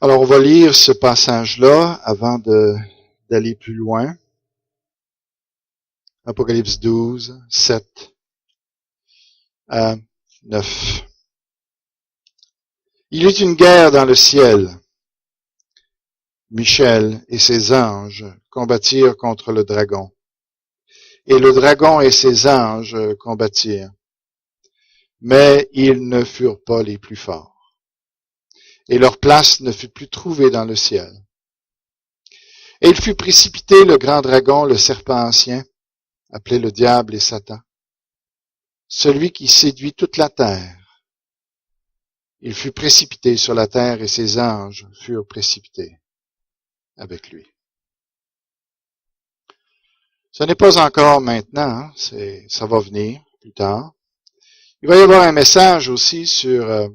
Alors, on va lire ce passage-là avant d'aller plus loin. Apocalypse 12, 7 à 9. Il y eut une guerre dans le ciel. Michel et ses anges combattirent contre le dragon. Et le dragon et ses anges combattirent. Mais ils ne furent pas les plus forts. Et leur place ne fut plus trouvée dans le ciel. Et il fut précipité le grand dragon, le serpent ancien, appelé le diable et Satan, celui qui séduit toute la terre. Il fut précipité sur la terre et ses anges furent précipités avec lui. Ce n'est pas encore maintenant, ça va venir plus tard. Il va y avoir un message aussi sur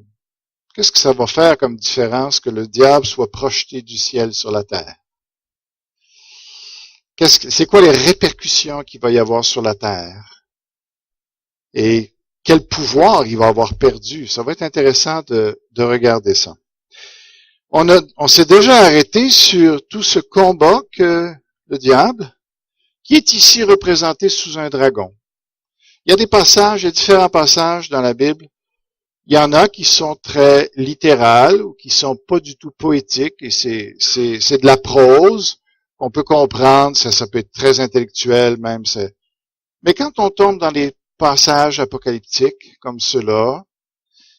qu'est-ce que ça va faire comme différence que le diable soit projeté du ciel sur la terre. C'est quoi les répercussions qu'il va y avoir sur la terre? Et quel pouvoir il va avoir perdu? Ça va être intéressant de regarder ça. On s'est déjà arrêté sur tout ce combat que le diable, qui est ici représenté sous un dragon. Il y a différents passages dans la Bible. Il y en a qui sont très littérales ou qui sont pas du tout poétiques et c'est de la prose. On peut comprendre, ça peut être très intellectuel même. Mais quand on tombe dans les passages apocalyptiques comme ceux-là,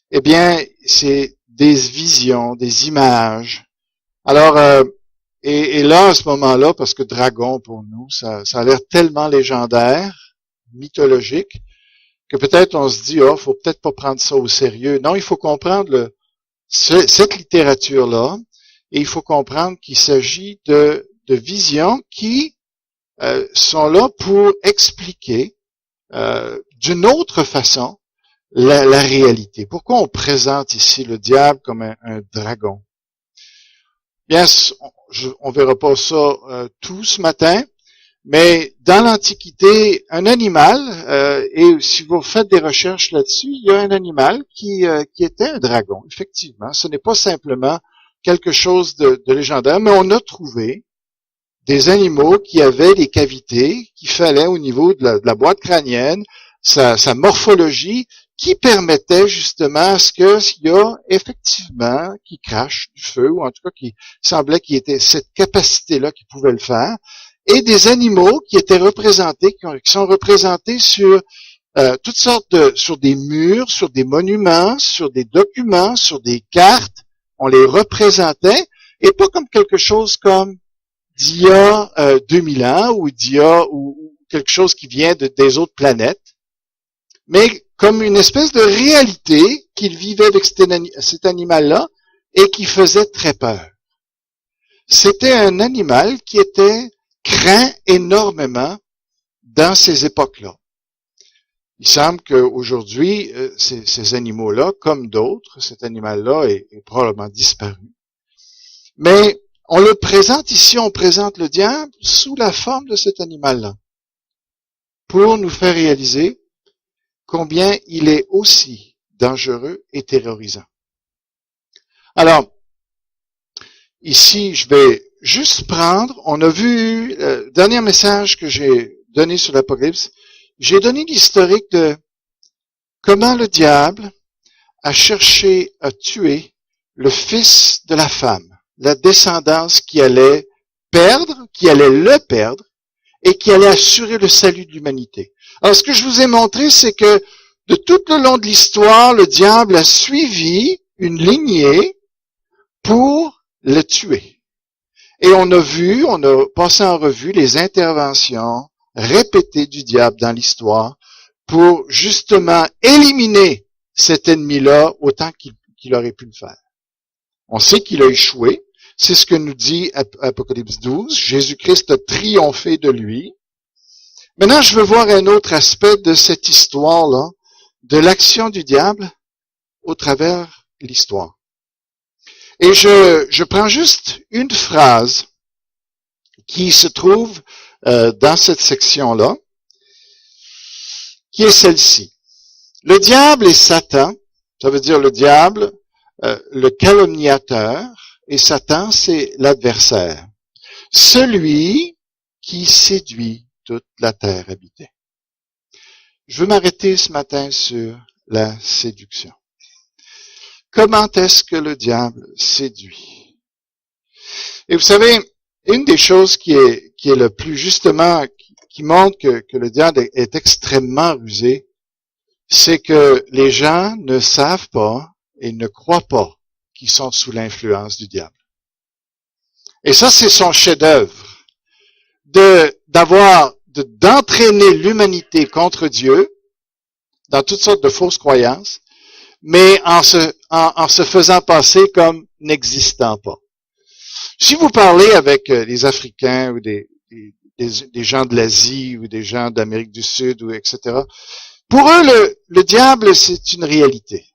eh bien, c'est des visions, des images. Alors, et là, à ce moment-là, parce que dragon, pour nous, ça a l'air tellement légendaire, mythologique, que peut-être on se dit, faut peut-être pas prendre ça au sérieux. Non, il faut comprendre cette littérature-là, et il faut comprendre qu'il s'agit de visions qui sont là pour expliquer d'une autre façon la réalité. Pourquoi on présente ici le diable comme un dragon? Bien, on verra pas ça tout ce matin, mais dans l'Antiquité, un animal, et si vous faites des recherches là-dessus, il y a un animal qui était un dragon, effectivement. Ce n'est pas simplement quelque chose de légendaire, mais on a trouvé des animaux qui avaient des cavités qu'il fallait au niveau de la boîte crânienne, sa morphologie, qui permettait justement à ce qu'il y a effectivement qui crache du feu, ou en tout cas qui semblait qu'il y ait cette capacité-là qui pouvait le faire, et des animaux qui étaient représentés, qui sont représentés sur toutes sortes sur des murs, sur des monuments, sur des documents, sur des cartes. On les représentait, et pas comme quelque chose comme d'il y a 2000 ans, ou ou quelque chose qui vient des autres planètes, mais comme une espèce de réalité qu'il vivait avec cet animal-là et qui faisait très peur. C'était un animal qui était craint énormément dans ces époques-là. Il semble qu'aujourd'hui, ces animaux-là, comme d'autres, cet animal-là est probablement disparu. Mais on le présente ici, on présente le diable sous la forme de cet animal-là, pour nous faire réaliser combien il est aussi dangereux et terrorisant. Alors, ici, je vais juste prendre, on a vu le dernier message que j'ai donné sur l'Apocalypse, j'ai donné l'historique de comment le diable a cherché à tuer le fils de la femme, la descendance qui allait le perdre, et qui allait assurer le salut de l'humanité. Alors, ce que je vous ai montré, c'est que de tout le long de l'histoire, le diable a suivi une lignée pour le tuer. Et on a passé en revue les interventions répétées du diable dans l'histoire pour justement éliminer cet ennemi-là autant qu'il aurait pu le faire. On sait qu'il a échoué. C'est ce que nous dit Apocalypse 12. Jésus-Christ a triomphé de lui. Maintenant, je veux voir un autre aspect de cette histoire-là, de l'action du diable au travers l'histoire. Et je prends juste une phrase qui se trouve dans cette section-là, qui est celle-ci. Le diable et Satan, ça veut dire le diable, le calomniateur, et Satan, c'est l'adversaire. Celui qui séduit toute la terre habitée. Je veux m'arrêter ce matin sur la séduction. Comment est-ce que le diable séduit? Et vous savez, une des choses qui est le plus justement, qui montre que le diable est extrêmement rusé, c'est que les gens ne savent pas et ne croient pas qu'ils sont sous l'influence du diable. Et ça, c'est son chef-d'œuvre, d'entraîner l'humanité contre Dieu dans toutes sortes de fausses croyances, mais en se faisant passer comme n'existant pas. Si vous parlez avec les Africains ou des gens de l'Asie ou des gens d'Amérique du Sud ou etc., pour eux, le diable, c'est une réalité.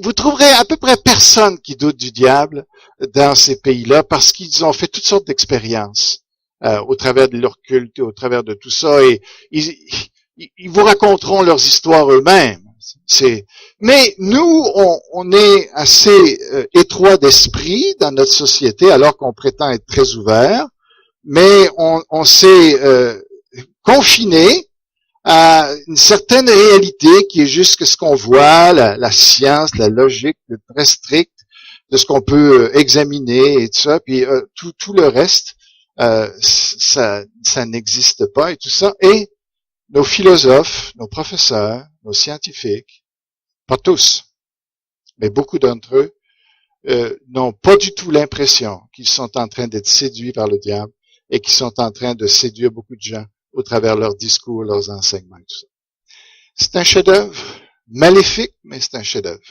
Vous trouverez à peu près personne qui doute du diable dans ces pays-là parce qu'ils ont fait toutes sortes d'expériences au travers de leur culte, au travers de tout ça, et ils vous raconteront leurs histoires eux-mêmes. Mais nous, on est assez étroit d'esprit dans notre société, alors qu'on prétend être très ouvert, mais on s'est confiné à une certaine réalité qui est juste ce qu'on voit, la science, la logique, très stricte de ce qu'on peut examiner et tout ça, puis tout le reste, ça n'existe pas et tout ça. Et nos philosophes, nos professeurs, nos scientifiques, pas tous, mais beaucoup d'entre eux, n'ont pas du tout l'impression qu'ils sont en train d'être séduits par le diable et qu'ils sont en train de séduire beaucoup de gens au travers de leurs discours, leurs enseignements et tout ça. C'est un chef-d'œuvre maléfique, mais c'est un chef-d'œuvre.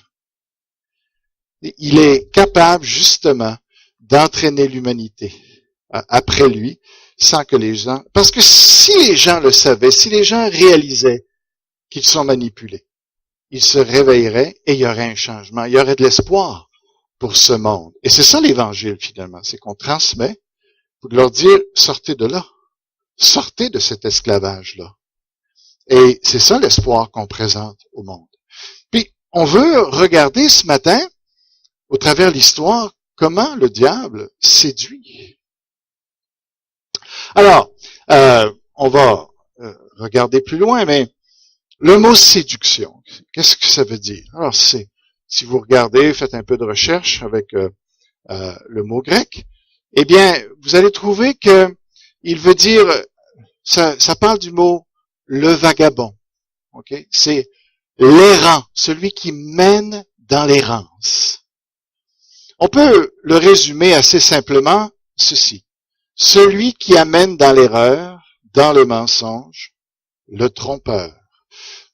Il est capable justement d'entraîner l'humanité après lui, sans que les gens... Parce que si les gens le savaient, si les gens réalisaient qu'ils sont manipulés, ils se réveilleraient et il y aurait un changement. Il y aurait de l'espoir pour ce monde. Et c'est ça l'Évangile finalement, c'est qu'on transmet pour leur dire, sortez de là. Sortez de cet esclavage-là. Et c'est ça l'espoir qu'on présente au monde. Puis, on veut regarder ce matin, au travers de l'histoire, comment le diable séduit. Alors, on va regarder plus loin, mais le mot séduction, qu'est-ce que ça veut dire? Alors, si vous regardez, faites un peu de recherche avec le mot grec, eh bien, vous allez trouver que il veut dire, ça parle du mot le vagabond. Okay? C'est l'errant, celui qui mène dans l'errance. On peut le résumer assez simplement, ceci. Celui qui amène dans l'erreur, dans le mensonge, le trompeur.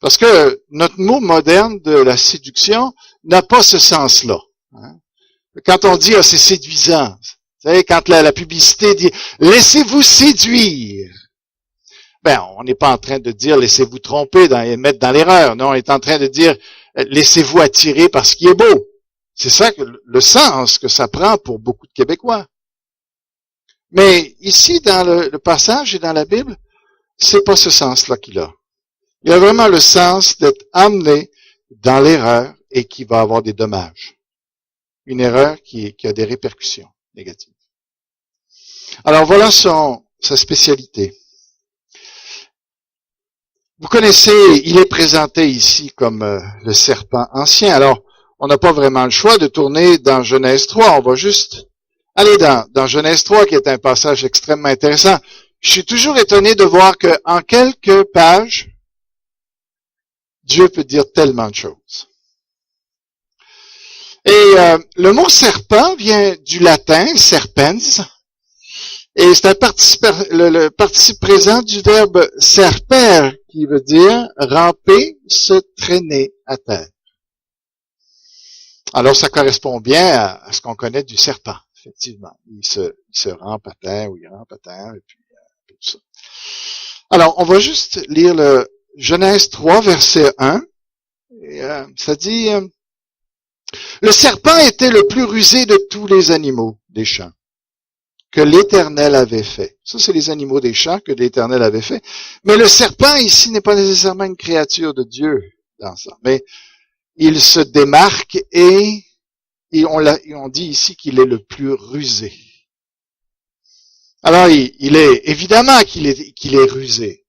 Parce que notre mot moderne de la séduction n'a pas ce sens-là. Hein? Quand on dit « c'est séduisant », vous savez, quand la publicité dit « laissez-vous séduire », ben, on n'est pas en train de dire « laissez-vous tromper et mettre dans l'erreur ». Non, on est en train de dire « laissez-vous attirer par ce qui est beau ». C'est ça le sens que ça prend pour beaucoup de Québécois. Mais ici, dans le passage et dans la Bible, c'est pas ce sens-là qu'il a. Il a vraiment le sens d'être amené dans l'erreur et qui va avoir des dommages. Une erreur qui a des répercussions négatives. Alors voilà sa spécialité. Vous connaissez, il est présenté ici comme le serpent ancien. Alors, on n'a pas vraiment le choix de tourner dans Genèse 3. On va juste aller dans Genèse 3, qui est un passage extrêmement intéressant. Je suis toujours étonné de voir qu'en quelques pages, Dieu peut dire tellement de choses. Et le mot serpent vient du latin serpens, et c'est le participe présent du verbe serper, qui veut dire ramper, se traîner à terre. Alors ça correspond bien à ce qu'on connaît du serpent, effectivement. Il se rampe à terre, ou il rampe à terre, et puis tout ça. Alors, on va juste lire le Genèse 3, verset 1. Et, ça dit, le serpent était le plus rusé de tous les animaux des champs que l'Éternel avait fait. Ça, c'est les animaux des champs que l'Éternel avait fait. Mais le serpent, ici, n'est pas nécessairement une créature de Dieu dans ça. Mais il se démarque et et on dit ici qu'il est le plus rusé. Alors, il est évidemment qu'il est rusé.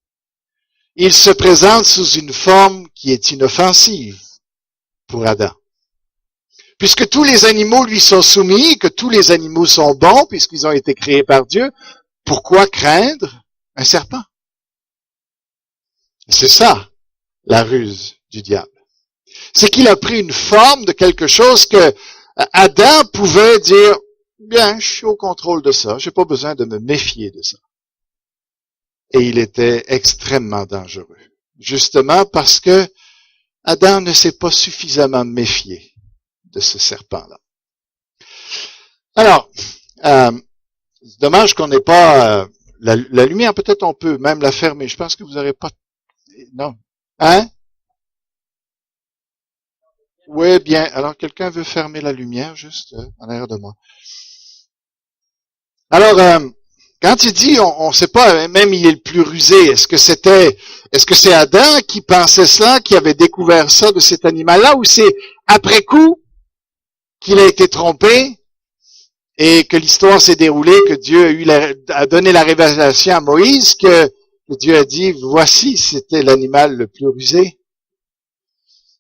Il se présente sous une forme qui est inoffensive pour Adam. Puisque tous les animaux lui sont soumis, que tous les animaux sont bons, puisqu'ils ont été créés par Dieu, pourquoi craindre un serpent? C'est ça, la ruse du diable. C'est qu'il a pris une forme de quelque chose que Adam pouvait dire, bien, je suis au contrôle de ça, j'ai pas besoin de me méfier de ça. Et il était extrêmement dangereux. Justement parce que Adam ne s'est pas suffisamment méfié de ce serpent-là. Alors, c'est dommage qu'on n'ait pas la lumière, peut-être on peut même la fermer. Je pense que vous n'aurez pas... Non. Hein? Oui, bien. Alors, quelqu'un veut fermer la lumière, juste en arrière de moi. Alors, quand il dit, on ne sait pas, même il est le plus rusé, est-ce que c'est Adam qui pensait ça, qui avait découvert ça de cet animal-là, ou c'est après coup qu'il a été trompé et que l'histoire s'est déroulée, que Dieu a donné la révélation à Moïse, que Dieu a dit, voici, c'était l'animal le plus rusé.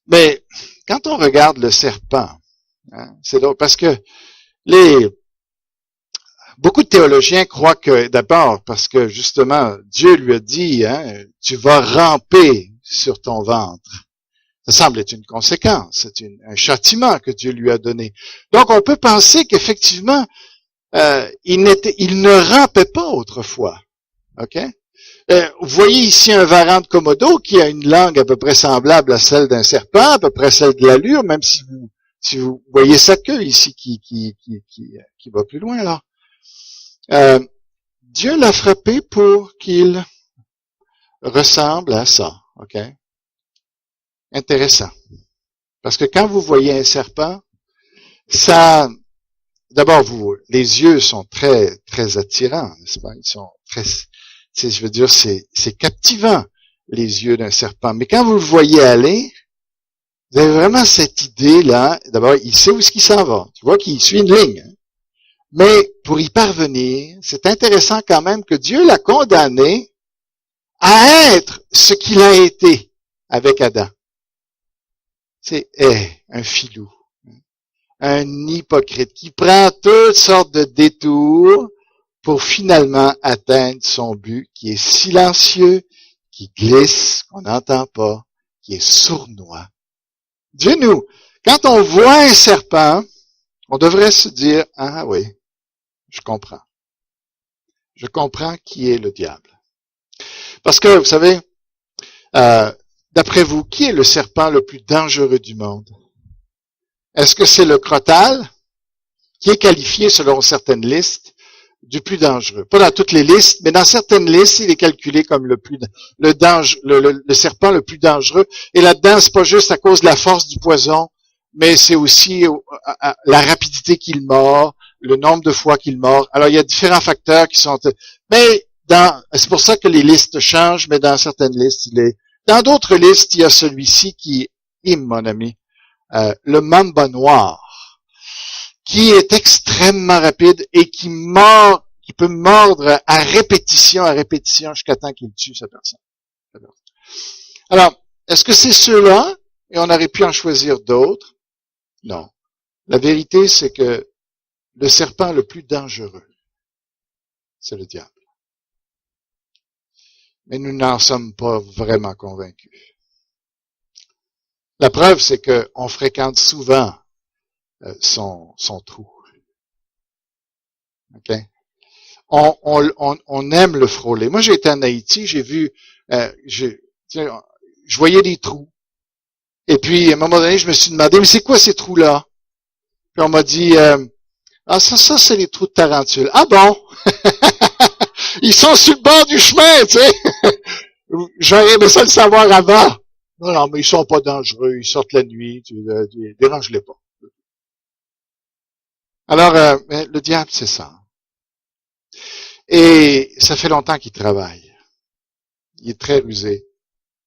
Mais quand on regarde le serpent, hein, c'est drôle parce que beaucoup de théologiens croient que, d'abord, parce que justement, Dieu lui a dit, hein, tu vas ramper sur ton ventre. Ça semble être une conséquence, c'est un châtiment que Dieu lui a donné. Donc, on peut penser qu'effectivement, il ne rampait pas autrefois. Ok? Vous voyez ici un varan de Komodo qui a une langue à peu près semblable à celle d'un serpent, à peu près celle de l'allure, même si vous voyez sa queue ici qui va plus loin là. Dieu l'a frappé pour qu'il ressemble à ça. Ok? Intéressant. Parce que quand vous voyez un serpent, ça, d'abord, les yeux sont très, très attirants, n'est-ce pas? Ils sont très, je veux dire, c'est captivant, les yeux d'un serpent. Mais quand vous le voyez aller, vous avez vraiment cette idée-là. D'abord, il sait où est-ce qu'il s'en va. Tu vois qu'il suit une ligne. Hein? Mais pour y parvenir, c'est intéressant quand même que Dieu l'a condamné à être ce qu'il a été avec Adam. C'est un filou, un hypocrite qui prend toutes sortes de détours pour finalement atteindre son but, qui est silencieux, qui glisse, qu'on n'entend pas, qui est sournois. Dieu quand on voit un serpent, on devrait se dire, ah oui, je comprends. Je comprends qui est le diable. Parce que, vous savez, d'après vous, qui est le serpent le plus dangereux du monde? Est-ce que c'est le crotale, qui est qualifié selon certaines listes du plus dangereux? Pas dans toutes les listes, mais dans certaines listes, il est calculé comme le serpent le plus dangereux. Et là-dedans, c'est pas juste à cause de la force du poison, mais c'est aussi la rapidité qu'il mord, le nombre de fois qu'il mord. Alors, il y a différents facteurs qui sont... Mais c'est pour ça que les listes changent, mais dans certaines listes, dans d'autres listes, il y a celui-ci qui est, mon ami, le mamba noir, qui est extrêmement rapide et qui peut mordre à répétition jusqu'à temps qu'il tue sa personne. Alors, est-ce que c'est ceux-là, et on aurait pu en choisir d'autres? Non. La vérité, c'est que le serpent le plus dangereux, c'est le diable. Mais nous n'en sommes pas vraiment convaincus. La preuve, c'est qu'on fréquente souvent son trou. Ok? On aime le frôler. Moi, j'ai été en Haïti, j'ai vu, je voyais des trous. Et puis, à un moment donné, je me suis demandé, mais c'est quoi ces trous-là? Puis on m'a dit, ça, c'est les trous de tarentule. Ah bon? Ils sont sur le bord du chemin, tu sais. J'aurais aimé ça le savoir avant. Non, mais ils sont pas dangereux, ils sortent la nuit, dérange-les pas. Alors, le diable, c'est ça. Et ça fait longtemps qu'il travaille. Il est très rusé.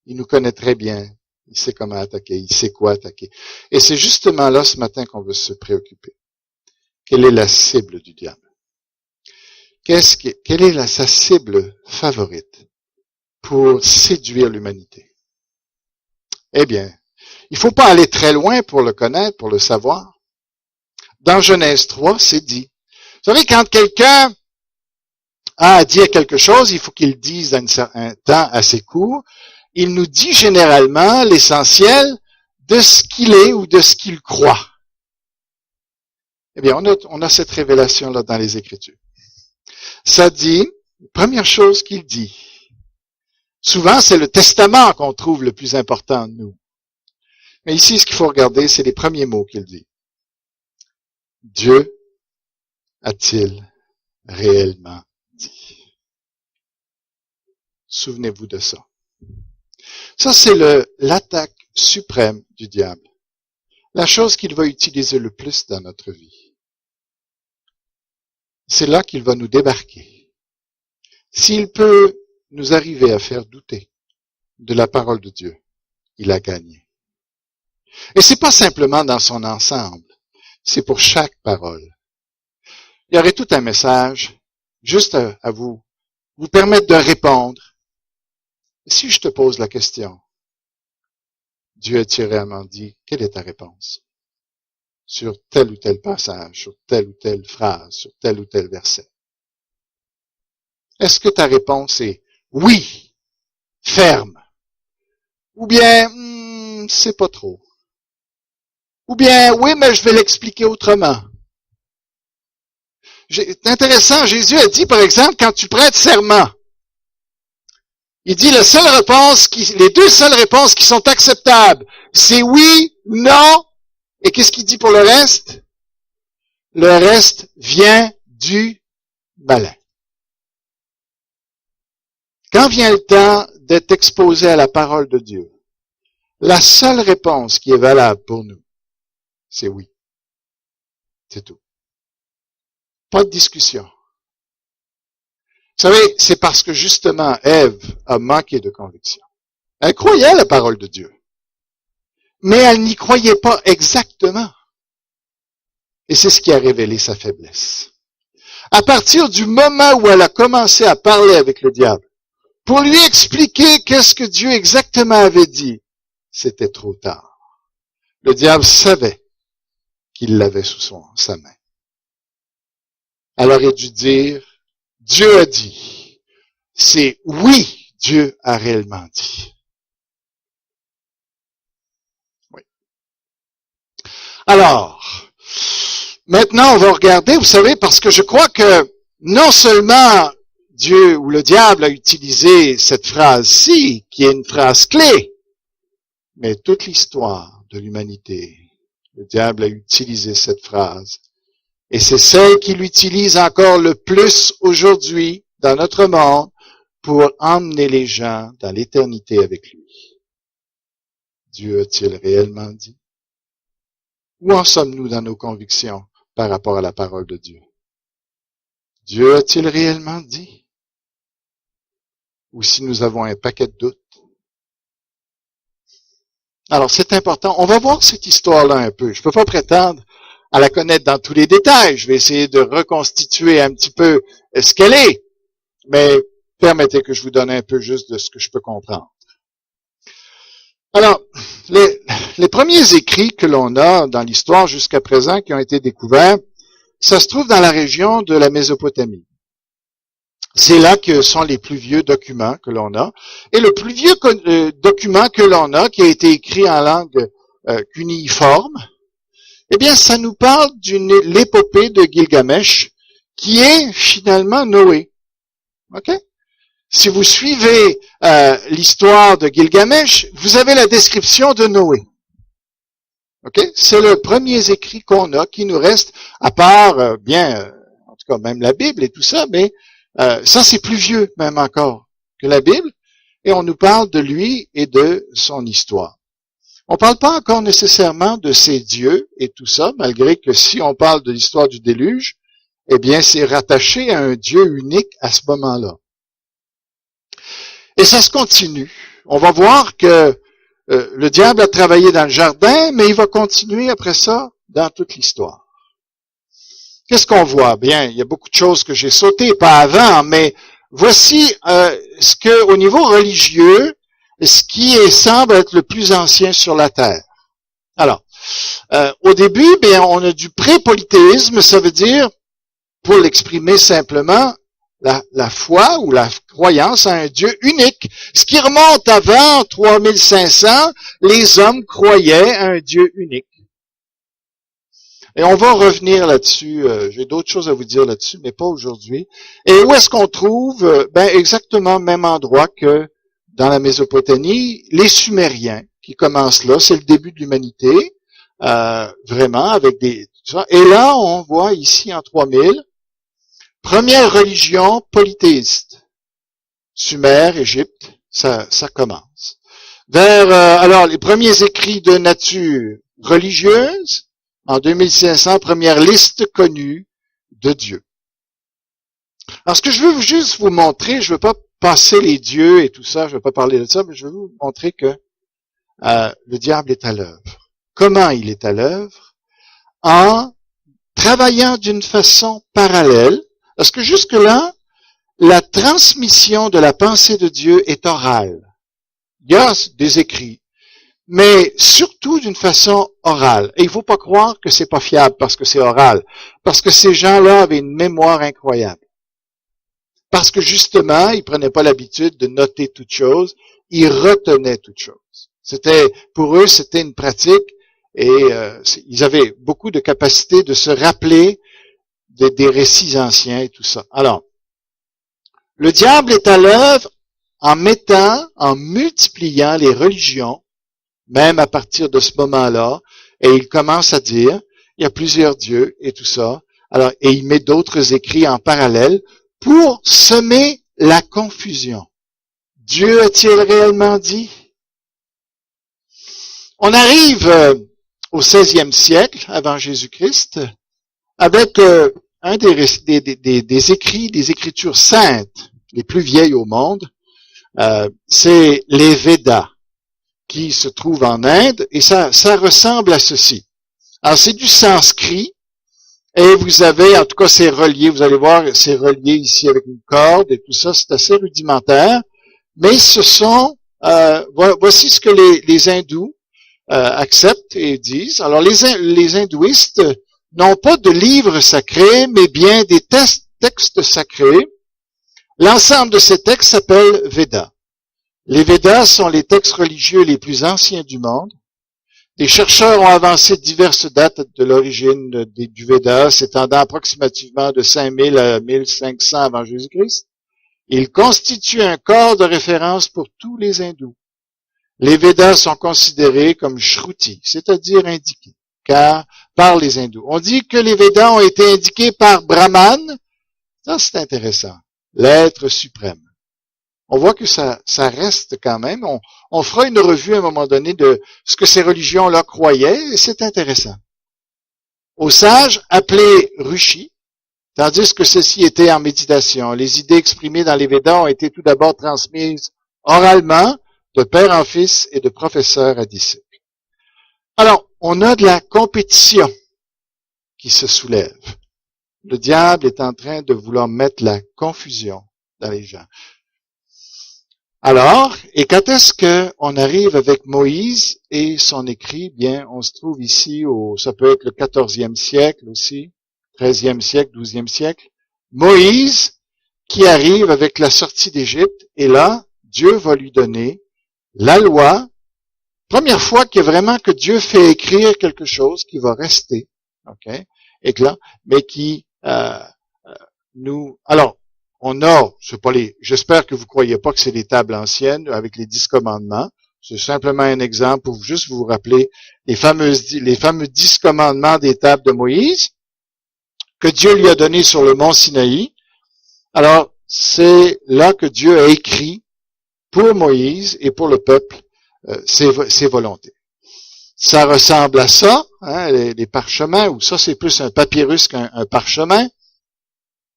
Il nous connaît très bien. Il sait comment attaquer, il sait quoi attaquer. Et c'est justement là, ce matin, qu'on veut se préoccuper. Quelle est la cible du diable? Quelle est sa cible favorite pour séduire l'humanité? Eh bien, il ne faut pas aller très loin pour le connaître, pour le savoir. Dans Genèse 3, c'est dit. Vous savez, quand quelqu'un a à dire quelque chose, il faut qu'il le dise dans un temps assez court. Il nous dit généralement l'essentiel de ce qu'il est ou de ce qu'il croit. Eh bien, on a cette révélation-là dans les Écritures. Ça dit, première chose qu'il dit, souvent c'est le testament qu'on trouve le plus important de nous. Mais ici, ce qu'il faut regarder, c'est les premiers mots qu'il dit. Dieu a-t-il réellement dit? Souvenez-vous de ça. Ça, c'est l'attaque suprême du diable. La chose qu'il va utiliser le plus dans notre vie. C'est là qu'il va nous débarquer. S'il peut nous arriver à faire douter de la parole de Dieu, il a gagné. Et c'est pas simplement dans son ensemble, c'est pour chaque parole. Il y aurait tout un message, juste à vous permettre de répondre. Si je te pose la question, Dieu a-t-il réellement dit, quelle est ta réponse? Sur tel ou tel passage, sur telle ou telle phrase, sur tel ou tel verset. Est-ce que ta réponse est oui, ferme? Ou bien, c'est pas trop? Ou bien, oui, mais je vais l'expliquer autrement. C'est intéressant, Jésus a dit, par exemple, quand tu prêtes serment, il dit les deux seules réponses qui sont acceptables, c'est oui, non, et qu'est-ce qu'il dit pour le reste? Le reste vient du malin. Quand vient le temps d'être exposé à la parole de Dieu, la seule réponse qui est valable pour nous, c'est oui. C'est tout. Pas de discussion. Vous savez, c'est parce que justement, Ève a manqué de conviction. Elle croyait à la parole de Dieu. Mais elle n'y croyait pas exactement. Et c'est ce qui a révélé sa faiblesse. À partir du moment où elle a commencé à parler avec le diable, pour lui expliquer qu'est-ce que Dieu exactement avait dit, c'était trop tard. Le diable savait qu'il l'avait sous sa main. Elle aurait dû dire, Dieu a dit. C'est oui, Dieu a réellement dit. Oui. Alors, maintenant on va regarder, vous savez, parce que je crois que non seulement Dieu ou le diable a utilisé cette phrase-ci, qui est une phrase clé, mais toute l'histoire de l'humanité, le diable a utilisé cette phrase. Et c'est celle qu'il utilise encore le plus aujourd'hui dans notre monde pour emmener les gens dans l'éternité avec lui. Dieu a-t-il réellement dit? Où en sommes-nous dans nos convictions par rapport à la parole de Dieu? Dieu a-t-il réellement dit? Ou si nous avons un paquet de doutes? Alors c'est important. On va voir cette histoire-là un peu. Je ne peux pas prétendre à la connaître dans tous les détails. Je vais essayer de reconstituer un petit peu ce qu'elle est. Mais permettez que je vous donne un peu juste de ce que je peux comprendre. Alors, les premiers écrits que l'on a dans l'histoire jusqu'à présent qui ont été découverts, ça se trouve dans la région de la Mésopotamie. C'est là que sont les plus vieux documents que l'on a. Et le plus vieux document que l'on a, qui a été écrit en langue cunéiforme, eh bien, ça nous parle de l'épopée de Gilgamesh, qui est finalement Noé. OK? Si vous suivez l'histoire de Gilgamesh, vous avez la description de Noé. OK? C'est le premier écrit qu'on a, qui nous reste, à part, en tout cas, même la Bible et tout ça, mais ça, c'est plus vieux, même encore, que la Bible. Et on nous parle de lui et de son histoire. On ne parle pas encore nécessairement de ses dieux et tout ça, malgré que si on parle de l'histoire du déluge, eh bien, c'est rattaché à un Dieu unique à ce moment-là. Et ça se continue. On va voir que le diable a travaillé dans le jardin, mais il va continuer après ça dans toute l'histoire. Qu'est-ce qu'on voit? Bien, il y a beaucoup de choses que j'ai sautées, pas avant, mais voici ce que, au niveau religieux, ce qui semble être le plus ancien sur la terre. Alors, au début, bien, on a du pré-polythéisme, ça veut dire, pour l'exprimer simplement, la foi ou la croyance à un Dieu unique. Ce qui remonte avant 3500, les hommes croyaient à un Dieu unique. Et on va revenir là-dessus. J'ai d'autres choses à vous dire là-dessus, mais pas aujourd'hui. Et où est-ce qu'on trouve? Ben, exactement au même endroit que dans la Mésopotamie, les Sumériens, qui commencent là. C'est le début de l'humanité, vraiment, avec des... Et là, on voit ici en 3000, première religion polythéiste. Sumer, Égypte, ça commence. Vers, alors, les premiers écrits de nature religieuse, en 2500, première liste connue de Dieu. Alors, ce que je veux juste vous montrer, je ne veux pas passer les dieux et tout ça, je ne veux pas parler de ça, mais je veux vous montrer que le diable est à l'œuvre. Comment il est à l'œuvre? En travaillant d'une façon parallèle, parce que jusque-là, la transmission de la pensée de Dieu est orale. Il y a des écrits, mais surtout d'une façon orale. Et il ne faut pas croire que c'est pas fiable parce que c'est oral, parce que ces gens-là avaient une mémoire incroyable. Parce que justement, ils prenaient pas l'habitude de noter toute chose, ils retenaient toute chose. Pour eux, c'était une pratique et ils avaient beaucoup de capacité de se rappeler des récits anciens et tout ça. Alors, le diable est à l'œuvre en multipliant les religions, même à partir de ce moment-là, et il commence à dire, il y a plusieurs dieux et tout ça. Alors, et il met d'autres écrits en parallèle pour semer la confusion. Dieu a-t-il réellement dit? On arrive au 16e siècle avant Jésus-Christ avec un des écrits, des écritures saintes les plus vieilles au monde, c'est les Védas qui se trouvent en Inde et ça ressemble à ceci. Alors c'est du sanskrit et vous avez, en tout cas c'est relié, vous allez voir, c'est relié ici avec une corde et tout ça, c'est assez rudimentaire, mais ce sont, voici ce que les hindous acceptent et disent. Alors les hindouistes n'ont pas de livre sacré, mais bien des textes sacrés. L'ensemble de ces textes s'appelle Védas. Les Védas sont les textes religieux les plus anciens du monde. Des chercheurs ont avancé diverses dates de l'origine du Véda, s'étendant approximativement de 5000 à 1500 avant Jésus-Christ. Ils constituent un corps de référence pour tous les hindous. Les Védas sont considérés comme shruti, c'est-à-dire indiqués, car par les hindous. On dit que les Védas ont été indiqués par Brahman. Ça, c'est intéressant. L'être suprême. On voit que ça reste quand même. On fera une revue à un moment donné de ce que ces religions-là croyaient, et c'est intéressant. Aux sages appelés Rishi, tandis que ceux-ci étaient en méditation. Les idées exprimées dans les Védas ont été tout d'abord transmises oralement, de père en fils et de professeur à disciple. Alors, on a de la compétition qui se soulève. Le diable est en train de vouloir mettre la confusion dans les gens. Alors, et quand est-ce qu'on arrive avec Moïse et son écrit? Bien, on se trouve ici, ça peut être le 14e siècle aussi, 13e siècle, 12e siècle. Moïse qui arrive avec la sortie d'Égypte, et là, Dieu va lui donner la loi. Première fois qu'il y a vraiment que Dieu fait écrire quelque chose qui va rester, ok, et que là, mais qui alors, on a, j'espère que vous croyez pas que c'est des tables anciennes avec les 10 commandements. C'est simplement un exemple pour juste vous rappeler les fameux 10 commandements des tables de Moïse que Dieu lui a donné sur le mont Sinaï. Alors, c'est là que Dieu a écrit pour Moïse et pour le peuple ses volontés. Ça ressemble à ça, hein, les parchemins, ou ça c'est plus un papyrus qu'un parchemin.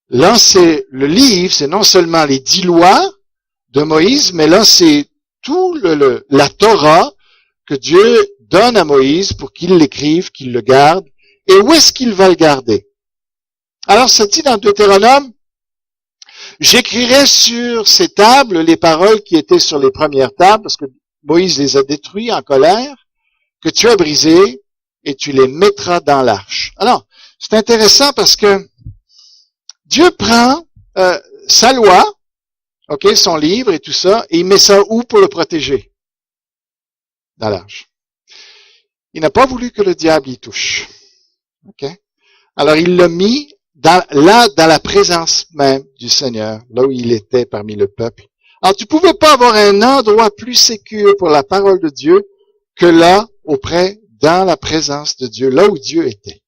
Là, c'est le livre, c'est non seulement les 10 lois de Moïse, mais là, c'est tout la Torah que Dieu donne à Moïse pour qu'il l'écrive, qu'il le garde. Et où est-ce qu'il va le garder? Alors, ça dit dans Deutéronome, j'écrirai sur ces tables les paroles qui étaient sur les premières tables, parce que Moïse les a détruits en colère, que tu as brisées, et tu les mettras dans l'arche. Alors, c'est intéressant parce que Dieu prend sa loi, ok, son livre et tout ça, et il met ça où pour le protéger? Dans l'arche. Il n'a pas voulu que le diable y touche. Ok? Alors, il l'a mis dans la présence même du Seigneur, là où il était parmi le peuple. Alors, tu pouvais pas avoir un endroit plus sécure pour la parole de Dieu que là, dans la présence de Dieu, là où Dieu était.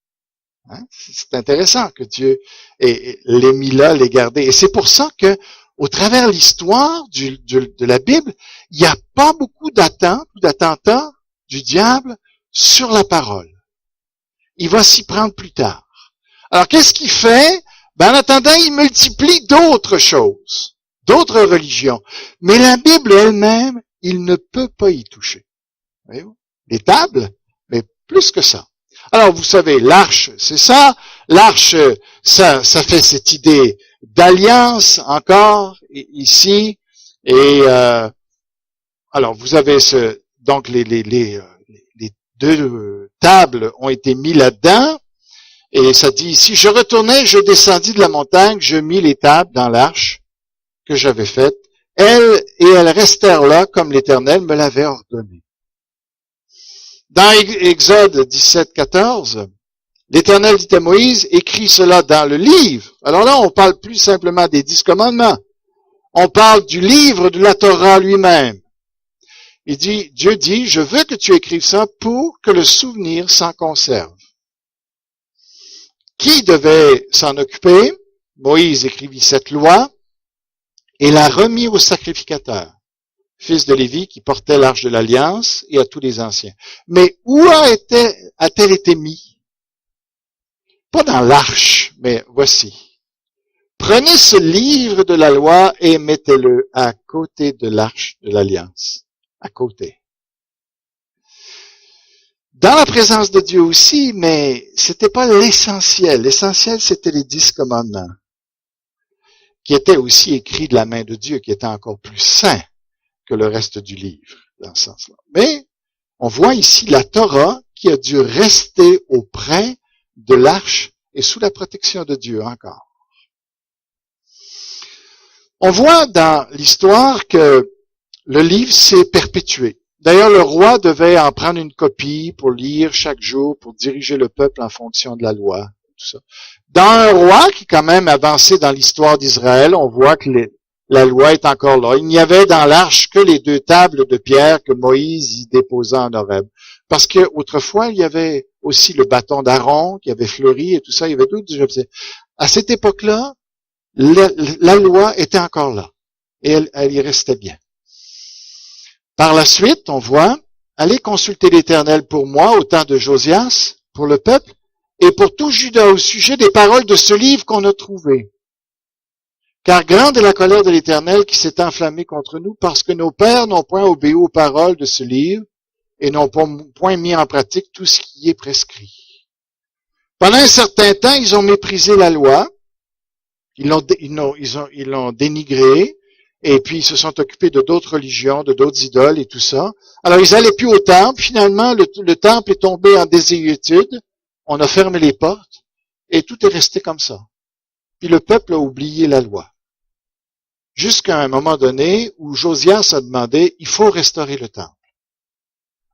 Hein? C'est intéressant que Dieu l'ait mis là, l'ait gardé. Et c'est pour ça que, au travers l'histoire de la Bible, il n'y a pas beaucoup d'attentats du diable sur la parole. Il va s'y prendre plus tard. Alors, qu'est-ce qu'il fait? En attendant, il multiplie d'autres choses, d'autres religions. Mais la Bible elle-même, il ne peut pas y toucher. Voyez-vous? Les tables, mais plus que ça. Alors, vous savez, l'arche, c'est ça. L'arche, ça fait cette idée d'alliance encore ici. Et alors, vous avez donc les deux tables ont été mis là-dedans. Et ça dit ici, je retournai, je descendis de la montagne, je mis les tables dans l'arche que j'avais faite. Elles restèrent là comme l'Éternel me l'avait ordonné. Dans Exode 17:14, l'Éternel dit à Moïse, écris cela dans le livre. Alors là, on parle plus simplement des 10 commandements. On parle du livre de la Torah lui-même. Dieu dit, je veux que tu écrives ça pour que le souvenir s'en conserve. Qui devait s'en occuper? Moïse écrivit cette loi et la remit au sacrificateur, fils de Lévi, qui portait l'arche de l'Alliance, et à tous les anciens. Mais où a-t-elle été mise? Pas dans l'arche, mais voici. Prenez ce livre de la loi et mettez-le à côté de l'arche de l'Alliance. À côté. Dans la présence de Dieu aussi, mais c'était pas l'essentiel. L'essentiel, c'était les 10 commandements, qui étaient aussi écrits de la main de Dieu, qui étaient encore plus saints que le reste du livre, dans ce sens-là. Mais, on voit ici la Torah qui a dû rester auprès de l'arche et sous la protection de Dieu encore. On voit dans l'histoire que le livre s'est perpétué. D'ailleurs, le roi devait en prendre une copie pour lire chaque jour, pour diriger le peuple en fonction de la loi. Tout ça. Dans un roi qui quand même avancé dans l'histoire d'Israël, on voit que la loi est encore là. Il n'y avait dans l'arche que les 2 tables de pierre que Moïse y déposa en Horeb. Parce que autrefois, il y avait aussi le bâton d'Aaron qui avait fleuri et tout ça. Il y avait d'autres objets. À cette époque-là, la loi était encore là. Et elle y restait bien. Par la suite, on voit, allez consulter l'Éternel pour moi au temps de Josias, pour le peuple, et pour tout Juda au sujet des paroles de ce livre qu'on a trouvé. Car grande est la colère de l'Éternel qui s'est enflammée contre nous, parce que nos pères n'ont point obéi aux paroles de ce livre, et n'ont point mis en pratique tout ce qui est prescrit. Pendant un certain temps, ils ont méprisé la loi, ils l'ont dénigrée, et puis ils se sont occupés de d'autres religions, de d'autres idoles et tout ça. Alors ils allaient plus au temple. Finalement, le temple est tombé en désuétude. On a fermé les portes et tout est resté comme ça. Puis le peuple a oublié la loi. Jusqu'à un moment donné où Josias a demandé, il faut restaurer le temple.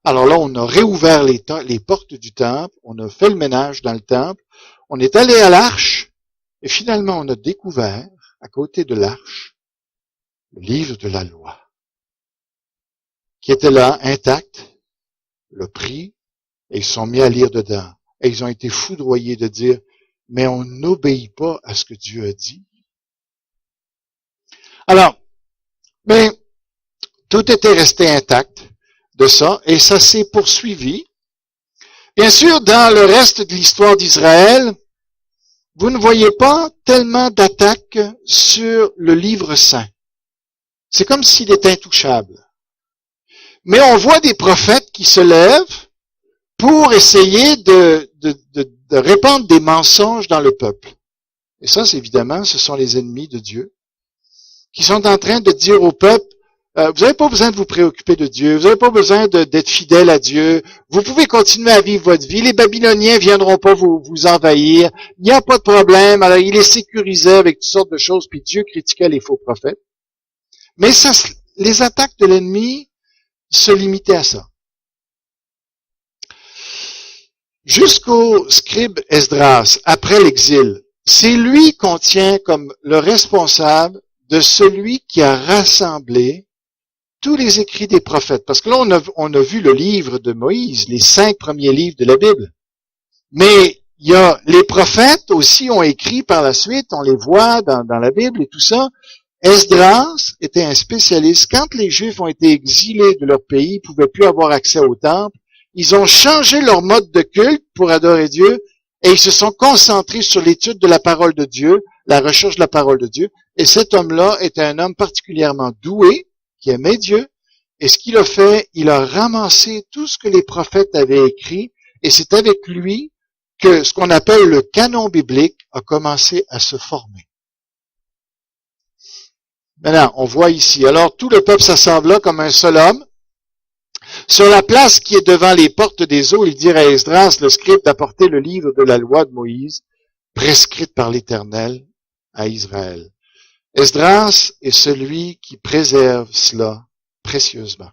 Alors là, on a réouvert les portes du temple, on a fait le ménage dans le temple, on est allé à l'arche et finalement on a découvert, à côté de l'arche, le livre de la loi, qui était là, intact, le pris, et ils se sont mis à lire dedans. Et ils ont été foudroyés de dire, mais on n'obéit pas à ce que Dieu a dit. Alors, mais tout était resté intact de ça, et ça s'est poursuivi. Bien sûr, dans le reste de l'histoire d'Israël, vous ne voyez pas tellement d'attaques sur le livre saint. C'est comme s'il était intouchable. Mais on voit des prophètes qui se lèvent pour essayer de répandre des mensonges dans le peuple. Et ça, c'est évidemment, ce sont les ennemis de Dieu qui sont en train de dire au peuple, vous n'avez pas besoin de vous préoccuper de Dieu, vous n'avez pas besoin d'être fidèle à Dieu, vous pouvez continuer à vivre votre vie, les Babyloniens viendront pas vous envahir, il n'y a pas de problème. Alors il les sécurisait avec toutes sortes de choses, puis Dieu critiquait les faux prophètes. Mais ça, les attaques de l'ennemi se limitaient à ça. Jusqu'au scribe Esdras, après l'exil, c'est lui qu'on tient comme le responsable de celui qui a rassemblé tous les écrits des prophètes. Parce que là, on a vu le livre de Moïse, les 5 premiers livres de la Bible. Mais il y a les prophètes aussi ont écrit par la suite, on les voit dans la Bible et tout ça. Esdras était un spécialiste. Quand les Juifs ont été exilés de leur pays, ils ne pouvaient plus avoir accès au temple. Ils ont changé leur mode de culte pour adorer Dieu et ils se sont concentrés sur l'étude de la parole de Dieu, la recherche de la parole de Dieu. Et cet homme-là était un homme particulièrement doué, qui aimait Dieu. Et ce qu'il a fait, il a ramassé tout ce que les prophètes avaient écrit. Et c'est avec lui que ce qu'on appelle le canon biblique a commencé à se former. Maintenant, on voit ici. Alors, tout le peuple s'assembla comme un seul homme. Sur la place qui est devant les portes des eaux, il dit à Esdras, le scribe, d'apporter le livre de la loi de Moïse, prescrite par l'Éternel à Israël. Esdras est celui qui préserve cela précieusement.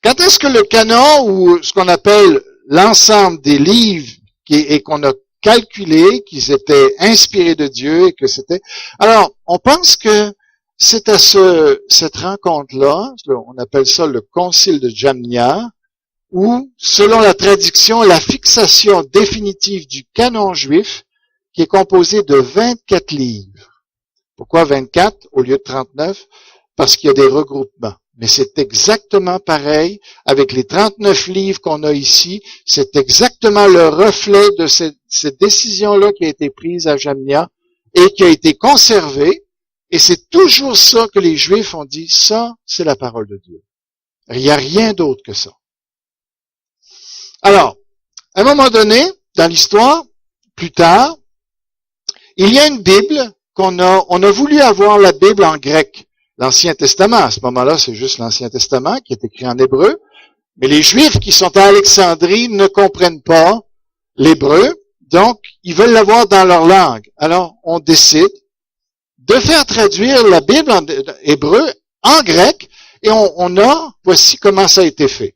Quand est-ce que le canon, ou ce qu'on appelle l'ensemble des livres et qu'on a calculé, qu'ils étaient inspirés de Dieu et que c'était... Alors, on pense que c'est à cette rencontre-là, on appelle ça le concile de Jamnia, où, selon la tradition, la fixation définitive du canon juif, qui est composé de 24 livres. Pourquoi 24 au lieu de 39? Parce qu'il y a des regroupements. Mais c'est exactement pareil avec les 39 livres qu'on a ici. C'est exactement le reflet de cette décision-là qui a été prise à Jamnia et qui a été conservée. Et c'est toujours ça que les Juifs ont dit, ça, c'est la parole de Dieu. Il n'y a rien d'autre que ça. Alors, à un moment donné, dans l'histoire, plus tard, il y a une Bible on a voulu avoir la Bible en grec, l'Ancien Testament. À ce moment-là, c'est juste l'Ancien Testament qui est écrit en hébreu. Mais les Juifs qui sont à Alexandrie ne comprennent pas l'hébreu, donc ils veulent l'avoir dans leur langue. Alors, on décide de faire traduire la Bible en hébreu en grec, et voici comment ça a été fait.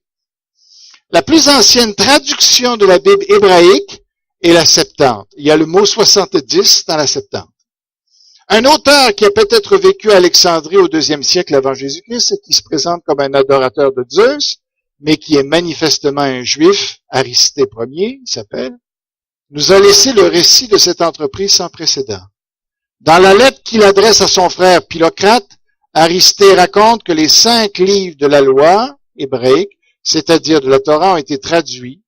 La plus ancienne traduction de la Bible hébraïque est la Septante. Il y a le mot 70 dans la Septante. Un auteur qui a peut-être vécu à Alexandrie au 2e siècle avant Jésus-Christ et qui se présente comme un adorateur de Zeus, mais qui est manifestement un juif, Aristée Ier, il s'appelle, nous a laissé le récit de cette entreprise sans précédent. Dans la lettre qu'il adresse à son frère Pilocrate, Aristée raconte que les 5 livres de la loi hébraïque, c'est-à-dire de la Torah, ont été traduits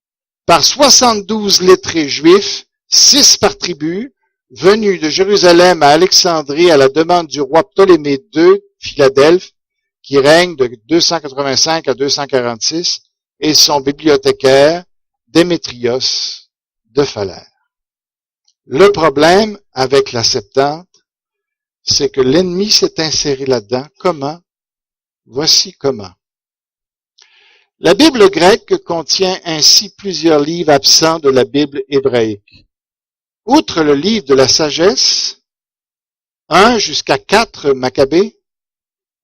par 72 lettrés juifs, 6 par tribu, venus de Jérusalem à Alexandrie à la demande du roi Ptolémée II, Philadelphe, qui règne de 285 à 246, et son bibliothécaire, Démétrios de Phalère. Le problème avec la Septante, c'est que l'ennemi s'est inséré là-dedans. Comment? Voici comment. La Bible grecque contient ainsi plusieurs livres absents de la Bible hébraïque. Outre le livre de la sagesse, 1 jusqu'à 4 Maccabées,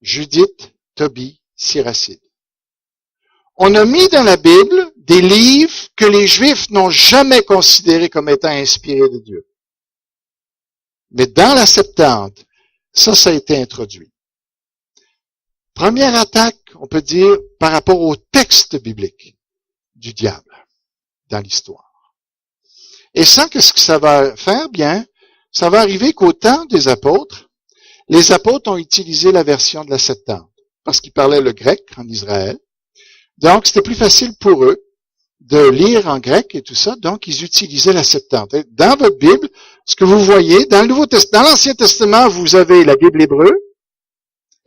Judith, Tobie, Siracide. On a mis dans la Bible des livres que les Juifs n'ont jamais considérés comme étant inspirés de Dieu. Mais dans la Septante, ça a été introduit. Première attaque, on peut dire, par rapport au texte biblique du diable dans l'histoire. Et ça, qu'est-ce que ça va faire? Bien, ça va arriver qu'au temps des apôtres, les apôtres ont utilisé la version de la Septante, parce qu'ils parlaient le grec en Israël. Donc, c'était plus facile pour eux de lire en grec et tout ça, donc ils utilisaient la Septante. Dans votre Bible, ce que vous voyez, dans l'Ancien Testament, vous avez la Bible hébreu,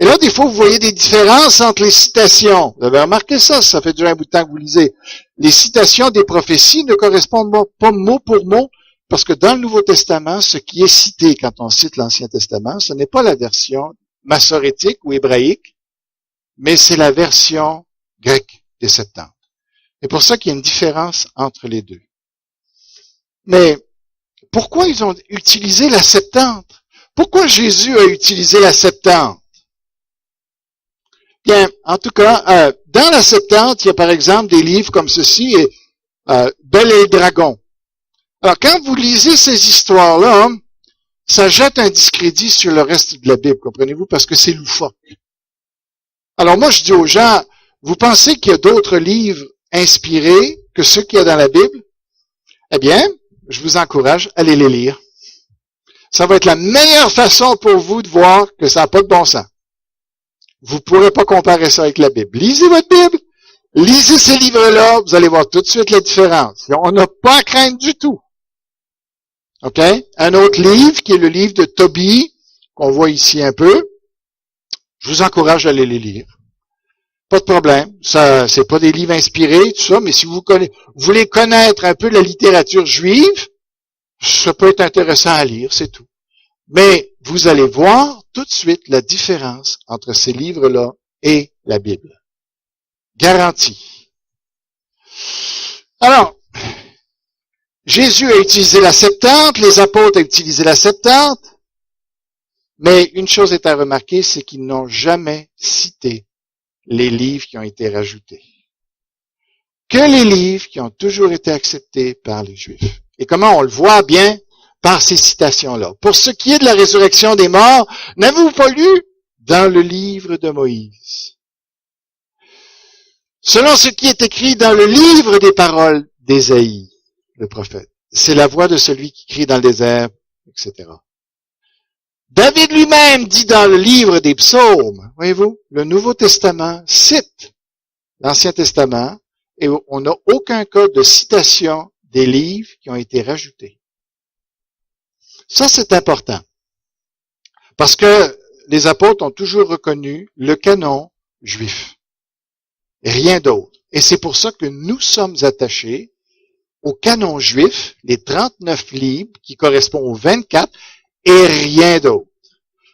Et là, des fois, vous voyez des différences entre les citations. Vous avez remarqué ça, ça fait déjà un bout de temps que vous lisez. Les citations des prophéties ne correspondent pas mot pour mot, parce que dans le Nouveau Testament, ce qui est cité quand on cite l'Ancien Testament, ce n'est pas la version massorétique ou hébraïque, mais c'est la version grecque des Septante. C'est pour ça qu'il y a une différence entre les deux. Mais pourquoi ils ont utilisé la Septante? Pourquoi Jésus a utilisé la Septante? Bien, en tout cas, dans la Septante, il y a par exemple des livres comme ceci, Bel et le Dragon. Alors, quand vous lisez ces histoires-là, ça jette un discrédit sur le reste de la Bible, comprenez-vous, parce que c'est loufoque. Alors moi, je dis aux gens, vous pensez qu'il y a d'autres livres inspirés que ceux qu'il y a dans la Bible? Eh bien, je vous encourage, allez les lire. Ça va être la meilleure façon pour vous de voir que ça n'a pas de bon sens. Vous ne pourrez pas comparer ça avec la Bible. Lisez votre Bible, lisez ces livres-là, vous allez voir tout de suite la différence. On n'a pas à craindre du tout. OK? Un autre livre, qui est le livre de Tobie, qu'on voit ici un peu, je vous encourage à aller les lire. Pas de problème. Ça, c'est pas des livres inspirés, tout ça, mais si vous voulez connaître un peu la littérature juive, ça peut être intéressant à lire, c'est tout. Mais vous allez voir tout de suite la différence entre ces livres-là et la Bible. Garantie. Alors, Jésus a utilisé la Septante, les apôtres ont utilisé la Septante, mais une chose est à remarquer, c'est qu'ils n'ont jamais cité les livres qui ont été rajoutés. Que les livres qui ont toujours été acceptés par les Juifs. Et comment on le voit bien par ces citations-là. Pour ce qui est de la résurrection des morts, n'avez-vous pas lu dans le livre de Moïse? Selon ce qui est écrit dans le livre des paroles d'Ésaïe, le prophète. C'est la voix de celui qui crie dans le désert, etc. David lui-même dit dans le livre des psaumes, voyez-vous, le Nouveau Testament cite l'Ancien Testament et on n'a aucun cas de citation des livres qui ont été rajoutés. Ça, c'est important. Parce que les apôtres ont toujours reconnu le canon juif. Et rien d'autre. Et c'est pour ça que nous sommes attachés au canon juif, les 39 livres qui correspondent aux 24, et rien d'autre.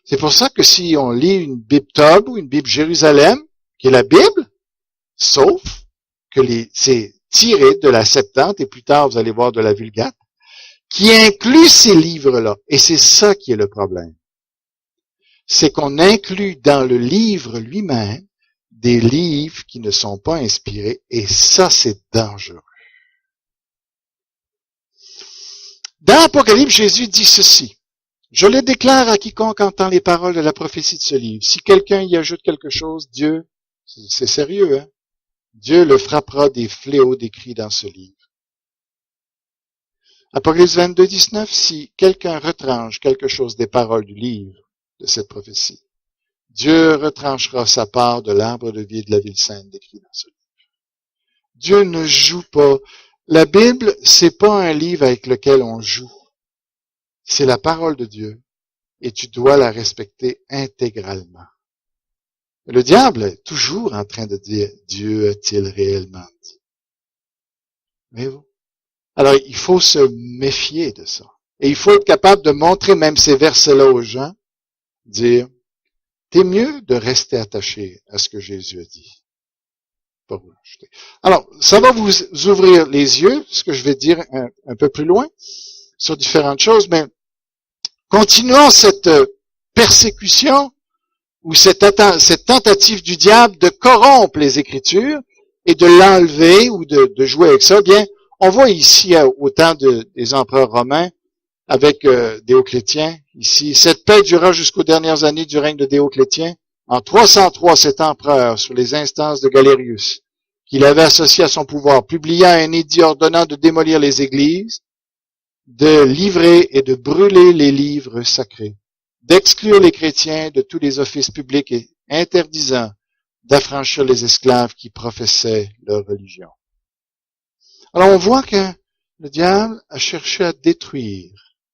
C'est pour ça que si on lit une Bible Tob ou une Bible Jérusalem, qui est la Bible, sauf que c'est tiré de la Septante, et plus tard vous allez voir de la Vulgate, qui inclut ces livres-là. Et c'est ça qui est le problème. C'est qu'on inclut dans le livre lui-même des livres qui ne sont pas inspirés, et ça, c'est dangereux. Dans l'Apocalypse, Jésus dit ceci. Je le déclare à quiconque entend les paroles de la prophétie de ce livre. Si quelqu'un y ajoute quelque chose, Dieu, c'est sérieux, hein? Dieu le frappera des fléaux décrits dans ce livre. Apocalypse 22, 19, si quelqu'un retranche quelque chose des paroles du livre de cette prophétie, Dieu retranchera sa part de l'arbre de vie de la ville sainte décrit dans ce livre. Dieu ne joue pas. La Bible, c'est pas un livre avec lequel on joue. C'est la parole de Dieu et tu dois la respecter intégralement. Le diable est toujours en train de dire, Dieu a-t-il réellement dit? Voyez-vous? Alors, il faut se méfier de ça. Et il faut être capable de montrer même ces versets-là aux gens, dire, t'es mieux de rester attaché à ce que Jésus a dit. Pas vous acheter. Alors, ça va vous ouvrir les yeux, ce que je vais dire un peu plus loin, sur différentes choses, mais continuons cette persécution ou cette tentative du diable de corrompre les Écritures et de l'enlever ou de jouer avec ça. Bien, on voit ici au temps des empereurs romains avec Dioclétien, ici, cette paix dura jusqu'aux dernières années du règne de Dioclétien. En 303, cet empereur, sur les instances de Galérius, qu'il avait associé à son pouvoir, publia un édit ordonnant de démolir les églises, de livrer et de brûler les livres sacrés, d'exclure les chrétiens de tous les offices publics et interdisant d'affranchir les esclaves qui professaient leur religion. Alors on voit que le diable a cherché à détruire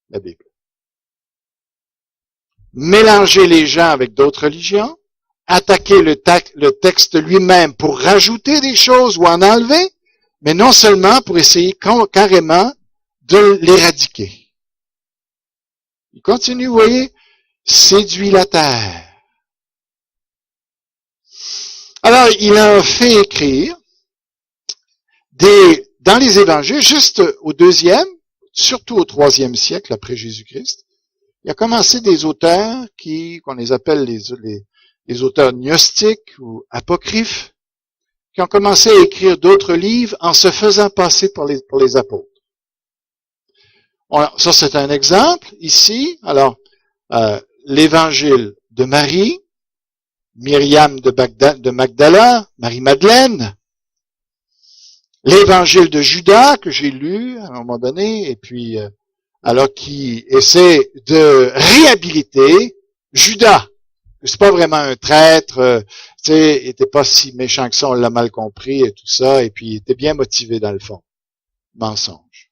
la Bible. Mélanger les gens avec d'autres religions, attaquer le texte lui-même pour rajouter des choses ou en enlever, mais non seulement pour essayer carrément de l'éradiquer. Il continue, vous voyez, séduit la terre. Alors, il a fait écrire dans les évangiles, juste au 2e, surtout au 3e siècle après Jésus-Christ, il a commencé des auteurs qu'on les appelle les auteurs gnostiques ou apocryphes, qui ont commencé à écrire d'autres livres en se faisant passer pour les apôtres. Ça, c'est un exemple ici. Alors, l'évangile de Marie, Myriam de Magdala, Marie-Madeleine, l'évangile de Judas que j'ai lu à un moment donné, et puis alors qui essaie de réhabiliter Judas. C'est pas vraiment un traître, tu sais, il était pas si méchant que ça, on l'a mal compris et tout ça, et puis il était bien motivé dans le fond. Mensonge.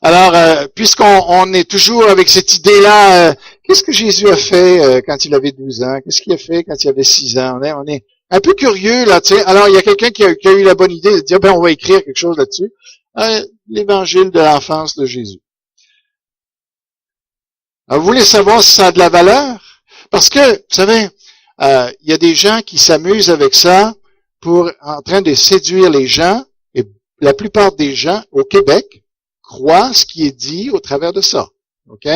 Alors, puisqu'on est toujours avec cette idée-là, qu'est-ce que Jésus a fait quand il avait 12 ans? Qu'est-ce qu'il a fait quand il avait 6 ans? On est un peu curieux, là, tu sais. Alors, il y a quelqu'un qui a eu la bonne idée de dire, on va écrire quelque chose là-dessus. L'évangile de l'enfance de Jésus. Alors, vous voulez savoir si ça a de la valeur? Parce que, vous savez, il y a des gens qui s'amusent avec ça en train de séduire les gens, et la plupart des gens au Québec croient ce qui est dit au travers de ça. OK?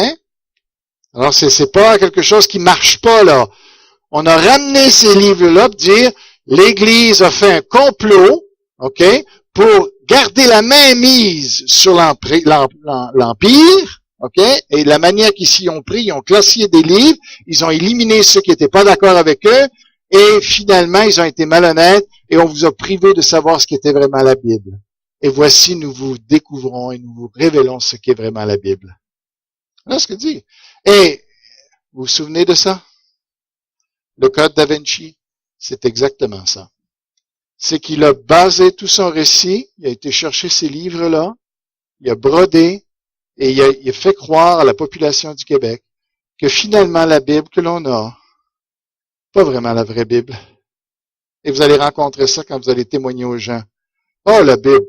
Alors, c'est pas quelque chose qui marche pas, là. On a ramené ces livres-là pour dire, l'Église a fait un complot, OK, pour garder la main mise sur l'Empire, OK, et la manière qu'ils s'y ont pris, ils ont classé des livres, ils ont éliminé ceux qui n'étaient pas d'accord avec eux, et finalement, ils ont été malhonnêtes, et on vous a privé de savoir ce qu'était vraiment la Bible. Et voici, nous vous découvrons et nous vous révélons ce qu'est vraiment la Bible. Voilà ce que dit. Et, vous vous souvenez de ça? Le Code da Vinci, c'est exactement ça. C'est qu'il a basé tout son récit, il a été chercher ces livres-là, il a brodé, et il a fait croire à la population du Québec que finalement la Bible que l'on a, pas vraiment la vraie Bible. Et vous allez rencontrer ça quand vous allez témoigner aux gens. Oh, la Bible,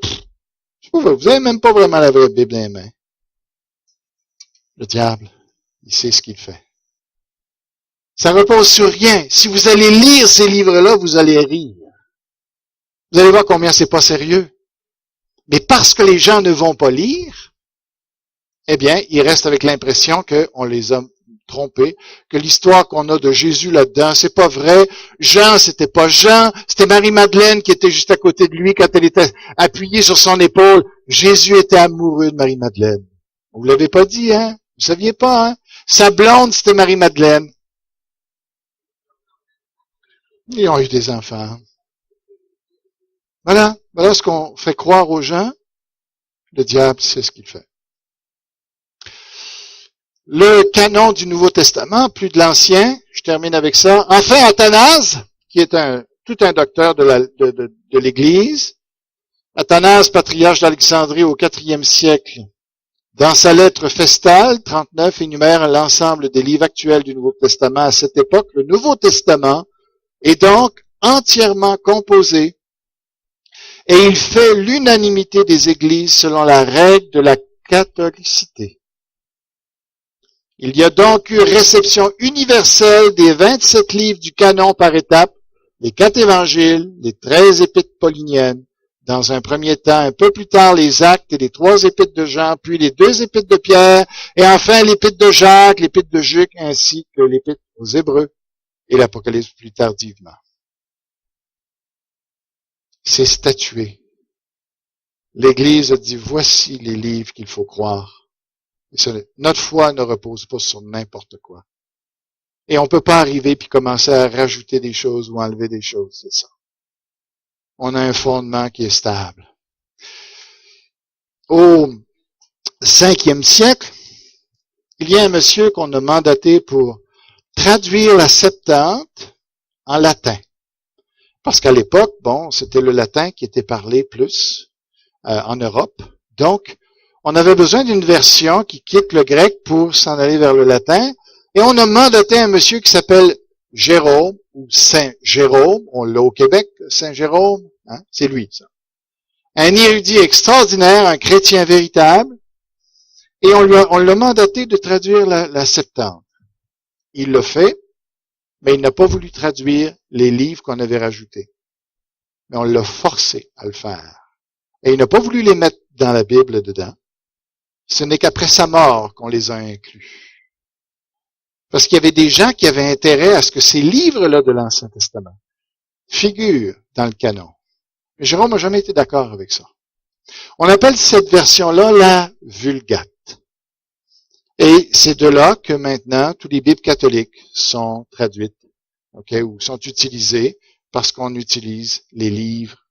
vous n'avez même pas vraiment la vraie Bible dans les mains. Le diable, il sait ce qu'il fait. Ça repose sur rien. Si vous allez lire ces livres-là, vous allez rire. Vous allez voir combien c'est pas sérieux. Mais parce que les gens ne vont pas lire, eh bien, ils restent avec l'impression qu'on les a trompés, que l'histoire qu'on a de Jésus là-dedans, c'est pas vrai. Jean, c'était pas Jean, c'était Marie-Madeleine qui était juste à côté de lui quand elle était appuyée sur son épaule. Jésus était amoureux de Marie-Madeleine. Vous l'avez pas dit, hein? Vous saviez pas, hein? Sa blonde, c'était Marie-Madeleine. Ils ont eu des enfants. Voilà ce qu'on fait croire aux gens. Le diable sait ce qu'il fait. Le canon du Nouveau Testament, plus de l'Ancien, je termine avec ça. Enfin, Athanase, qui est tout un docteur de l'Église. Athanase, patriarche d'Alexandrie au IVe siècle, dans sa lettre Festale, 39, énumère l'ensemble des livres actuels du Nouveau Testament à cette époque. Le Nouveau Testament est donc entièrement composé et il fait l'unanimité des églises selon la règle de la catholicité. Il y a donc eu réception universelle des 27 livres du canon par étapes, les 4 évangiles, les 13 épîtres pauliniennes, dans un premier temps, un peu plus tard, les actes et les 3 épîtres de Jean, puis les 2 épîtres de Pierre, et enfin l'épître de Jacques, l'épître de Juc, ainsi que l'épître aux Hébreux et l'Apocalypse plus tardivement. C'est statué. L'Église a dit, voici les livres qu'il faut croire. Notre foi ne repose pas sur n'importe quoi. Et on ne peut pas arriver puis commencer à rajouter des choses ou enlever des choses, c'est ça. On a un fondement qui est stable. Au 5e siècle, il y a un monsieur qu'on a mandaté pour traduire la Septante en latin. Parce qu'à l'époque, c'était le latin qui était parlé plus en Europe. Donc, on avait besoin d'une version qui quitte le grec pour s'en aller vers le latin. Et on a mandaté un monsieur qui s'appelle Jérôme, ou Saint Jérôme, on l'a au Québec, Saint Jérôme, hein, c'est lui, ça. Un érudit extraordinaire, un chrétien véritable, et on l'a mandaté de traduire la Septante. Il l'a fait, mais il n'a pas voulu traduire les livres qu'on avait rajoutés. Mais on l'a forcé à le faire. Et il n'a pas voulu les mettre dans la Bible dedans. Ce n'est qu'après sa mort qu'on les a inclus. Parce qu'il y avait des gens qui avaient intérêt à ce que ces livres-là de l'Ancien Testament figurent dans le canon. Mais Jérôme n'a jamais été d'accord avec ça. On appelle cette version-là la Vulgate. Et c'est de là que maintenant, tous les Bibles catholiques sont traduites, ou sont utilisées parce qu'on utilise les livres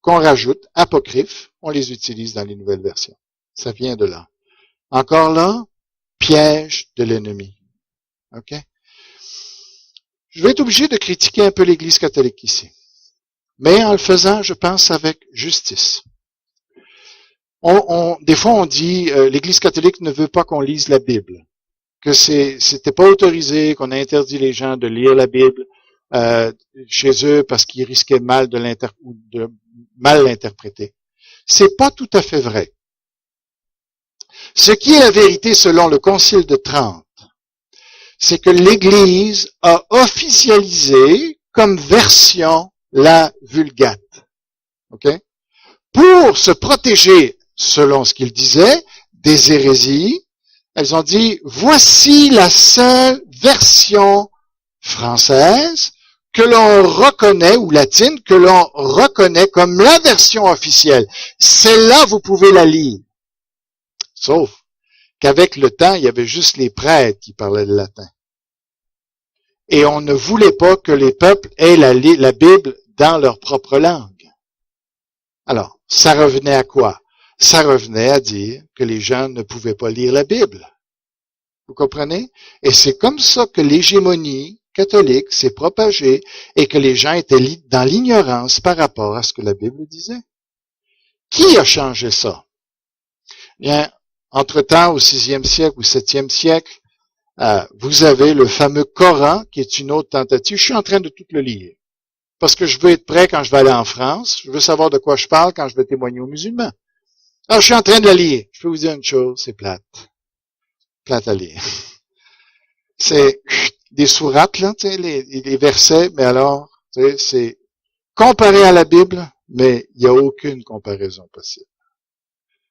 qu'on rajoute, apocryphes, on les utilise dans les nouvelles versions. Ça vient de là. Encore là, piège de l'ennemi. OK? Je vais être obligé de critiquer un peu l'Église catholique ici. Mais en le faisant, je pense avec justice. Des fois, on dit l'Église catholique ne veut pas qu'on lise la Bible, que c'était pas autorisé, qu'on a interdit les gens de lire la Bible chez eux parce qu'ils risquaient de mal l'interpréter. C'est pas tout à fait vrai. Ce qui est la vérité selon le Concile de Trente, c'est que l'Église a officialisé comme version la Vulgate. OK? Pour se protéger, selon ce qu'il disait, des hérésies, elles ont dit, voici la seule version française que l'on reconnaît, ou latine, que l'on reconnaît comme la version officielle. Celle-là, vous pouvez la lire. Sauf qu'avec le temps, il y avait juste les prêtres qui parlaient le latin. Et on ne voulait pas que les peuples aient la Bible dans leur propre langue. Alors, ça revenait à quoi? Ça revenait à dire que les gens ne pouvaient pas lire la Bible. Vous comprenez? Et c'est comme ça que l'hégémonie catholique s'est propagée et que les gens étaient dans l'ignorance par rapport à ce que la Bible disait. Qui a changé ça? Bien, entre-temps, au 6e siècle ou 7e siècle, vous avez le fameux Coran, qui est une autre tentative. Je suis en train de tout le lire. Parce que je veux être prêt quand je vais aller en France. Je veux savoir de quoi je parle quand je vais témoigner aux musulmans. Alors, je suis en train de la lire. Je peux vous dire une chose, c'est plate. Plate à lire. C'est des sourates, là, tu sais, les versets, mais alors, tu sais, c'est comparé à la Bible, mais il n'y a aucune comparaison possible.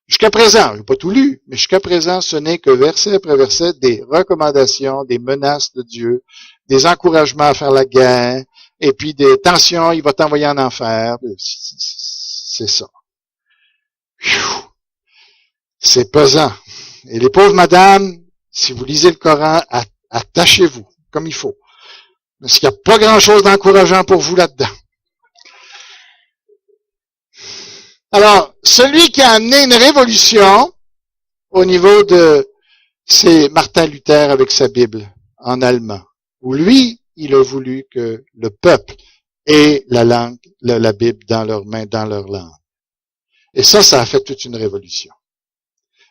Jusqu'à présent, je n'ai pas tout lu, mais jusqu'à présent, ce n'est que verset après verset des recommandations, des menaces de Dieu, des encouragements à faire la guerre, et puis des tensions, il va t'envoyer en enfer. C'est ça. C'est pesant. Et les pauvres madames, si vous lisez le Coran, attachez-vous, comme il faut. Parce qu'il n'y a pas grand-chose d'encourageant pour vous là-dedans. Alors, celui qui a amené une révolution au niveau c'est Martin Luther avec sa Bible en allemand, où lui, il a voulu que le peuple ait la Bible dans leurs mains, dans leur langue. Et ça a fait toute une révolution.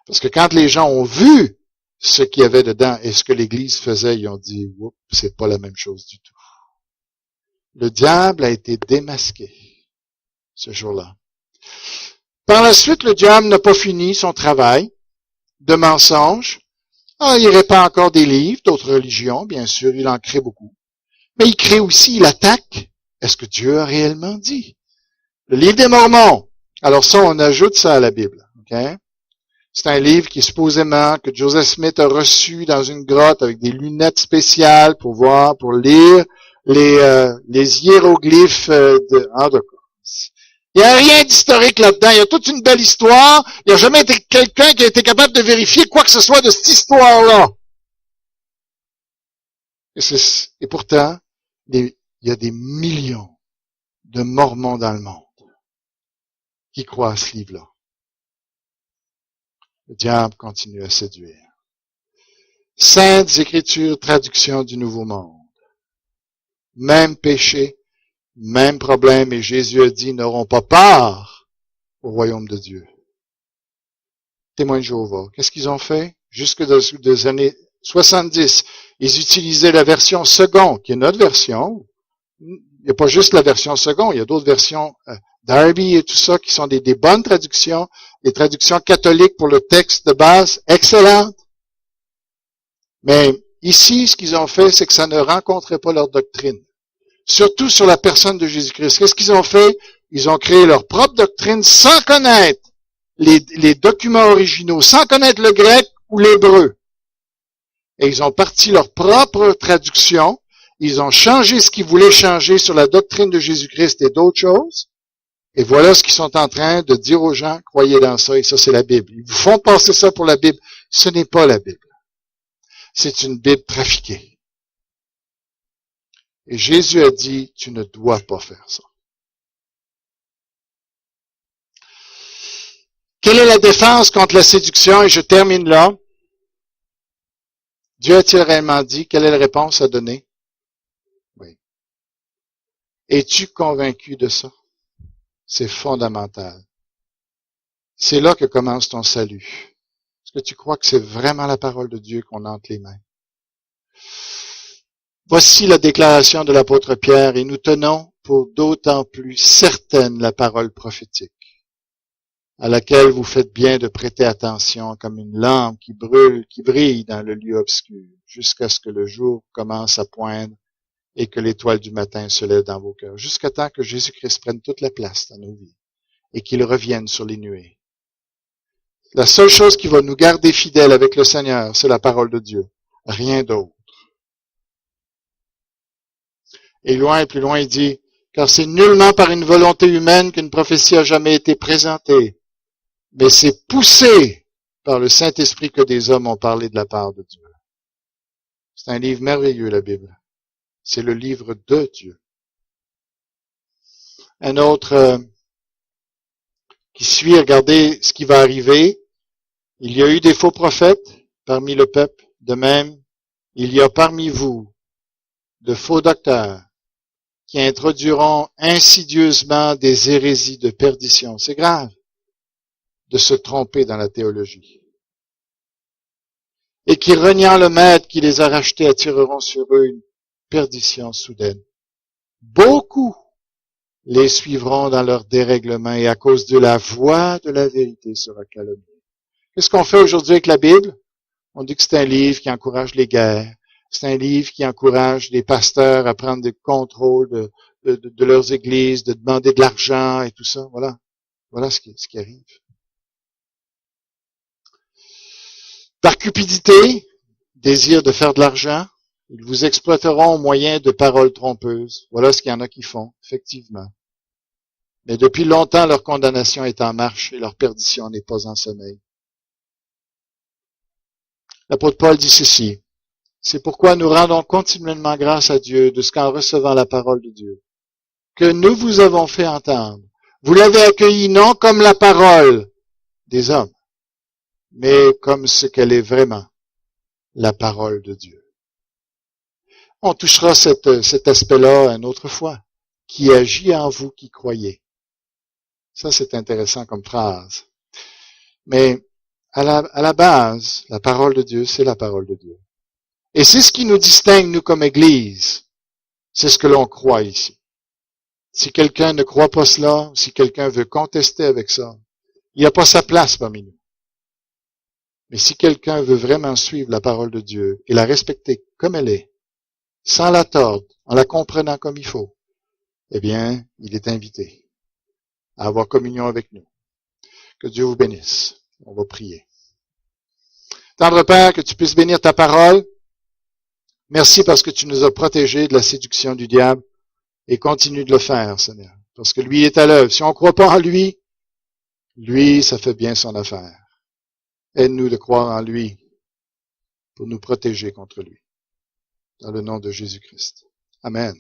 Parce que quand les gens ont vu ce qu'il y avait dedans et ce que l'Église faisait, ils ont dit, oups, c'est pas la même chose du tout. Le diable a été démasqué ce jour-là. Par la suite, le diable n'a pas fini son travail de mensonge. Alors, il répand encore des livres d'autres religions, bien sûr, il en crée beaucoup. Mais il crée aussi, il attaque. Est-ce que Dieu a réellement dit? Le livre des Mormons. Alors ça, on ajoute ça à la Bible. Okay? C'est un livre qui supposément que Joseph Smith a reçu dans une grotte avec des lunettes spéciales pour lire les hiéroglyphes il n'y a rien d'historique là-dedans. Il y a toute une belle histoire. Il n'y a jamais été quelqu'un qui a été capable de vérifier quoi que ce soit de cette histoire-là. Et pourtant, il y a des millions de Mormons dans le monde qui croient à ce livre-là. Le diable continue à séduire. Saintes Écritures, traduction du Nouveau Monde. Même péché, même problème, et Jésus a dit, n'auront pas part au royaume de Dieu. Témoins de Jéhovah, qu'est-ce qu'ils ont fait? Jusque dans les années 70. Ils utilisaient la version second, qui est notre version. Il n'y a pas juste la version second, il y a d'autres versions Darby et tout ça qui sont des bonnes traductions, des traductions catholiques pour le texte de base, excellentes. Mais ici, ce qu'ils ont fait, c'est que ça ne rencontrait pas leur doctrine. Surtout sur la personne de Jésus-Christ. Qu'est-ce qu'ils ont fait? Ils ont créé leur propre doctrine sans connaître les documents originaux, sans connaître le grec ou l'hébreu. Et ils ont parti leur propre traduction. Ils ont changé ce qu'ils voulaient changer sur la doctrine de Jésus-Christ et d'autres choses. Et voilà ce qu'ils sont en train de dire aux gens, croyez dans ça, et ça c'est la Bible. Ils vous font passer ça pour la Bible. Ce n'est pas la Bible. C'est une Bible trafiquée. Et Jésus a dit, tu ne dois pas faire ça. Quelle est la défense contre la séduction? Et je termine là. Dieu a-t-il réellement dit? Quelle est la réponse à donner? Oui. Es-tu convaincu de ça? C'est fondamental. C'est là que commence ton salut. Est-ce que tu crois que c'est vraiment la parole de Dieu qu'on a entre les mains? Voici la déclaration de l'apôtre Pierre, et nous tenons pour d'autant plus certaine la parole prophétique, à laquelle vous faites bien de prêter attention comme une lampe qui brûle, qui brille dans le lieu obscur, jusqu'à ce que le jour commence à poindre et que l'étoile du matin se lève dans vos cœurs, jusqu'à temps que Jésus-Christ prenne toute la place dans nos vies et qu'il revienne sur les nuées. La seule chose qui va nous garder fidèles avec le Seigneur, c'est la parole de Dieu. Rien d'autre. Et plus loin, il dit, car c'est nullement par une volonté humaine qu'une prophétie a jamais été présentée, mais c'est poussé par le Saint-Esprit que des hommes ont parlé de la part de Dieu. C'est un livre merveilleux, la Bible. C'est le livre de Dieu. Un autre qui suit, regardez ce qui va arriver. Il y a eu des faux prophètes parmi le peuple. De même, il y a parmi vous de faux docteurs qui introduiront insidieusement des hérésies de perdition. C'est grave de se tromper dans la théologie. Et qui, reniant le maître qui les a rachetés, attireront sur eux une perdition soudaine. Beaucoup les suivront dans leur dérèglement et à cause de la voix de la vérité sera calomniée. Qu'est-ce qu'on fait aujourd'hui avec la Bible? On dit que c'est un livre qui encourage les guerres. C'est un livre qui encourage les pasteurs à prendre le contrôle de leurs églises, de demander de l'argent et tout ça. Voilà. Voilà ce qui arrive. Par cupidité, désir de faire de l'argent, ils vous exploiteront au moyen de paroles trompeuses. Voilà ce qu'il y en a qui font, effectivement. Mais depuis longtemps, leur condamnation est en marche et leur perdition n'est pas en sommeil. L'apôtre Paul dit ceci. C'est pourquoi nous rendons continuellement grâce à Dieu de ce qu'en recevant la parole de Dieu, que nous vous avons fait entendre, vous l'avez accueillie non comme la parole des hommes, mais comme ce qu'elle est vraiment, la parole de Dieu. On touchera cet aspect-là une autre fois, qui agit en vous qui croyez. Ça, c'est intéressant comme phrase. Mais à la base, la parole de Dieu, c'est la parole de Dieu. Et c'est ce qui nous distingue, nous, comme Église. C'est ce que l'on croit ici. Si quelqu'un ne croit pas cela, si quelqu'un veut contester avec ça, il n'y a pas sa place parmi nous. Mais si quelqu'un veut vraiment suivre la parole de Dieu et la respecter comme elle est, sans la tordre, en la comprenant comme il faut, eh bien, il est invité à avoir communion avec nous. Que Dieu vous bénisse. On va prier. Tendre Père, que tu puisses bénir ta parole. Merci parce que tu nous as protégés de la séduction du diable et continue de le faire, Seigneur. Parce que lui est à l'œuvre. Si on ne croit pas en lui, ça fait bien son affaire. Aide-nous de croire en lui pour nous protéger contre lui. Dans le nom de Jésus-Christ. Amen.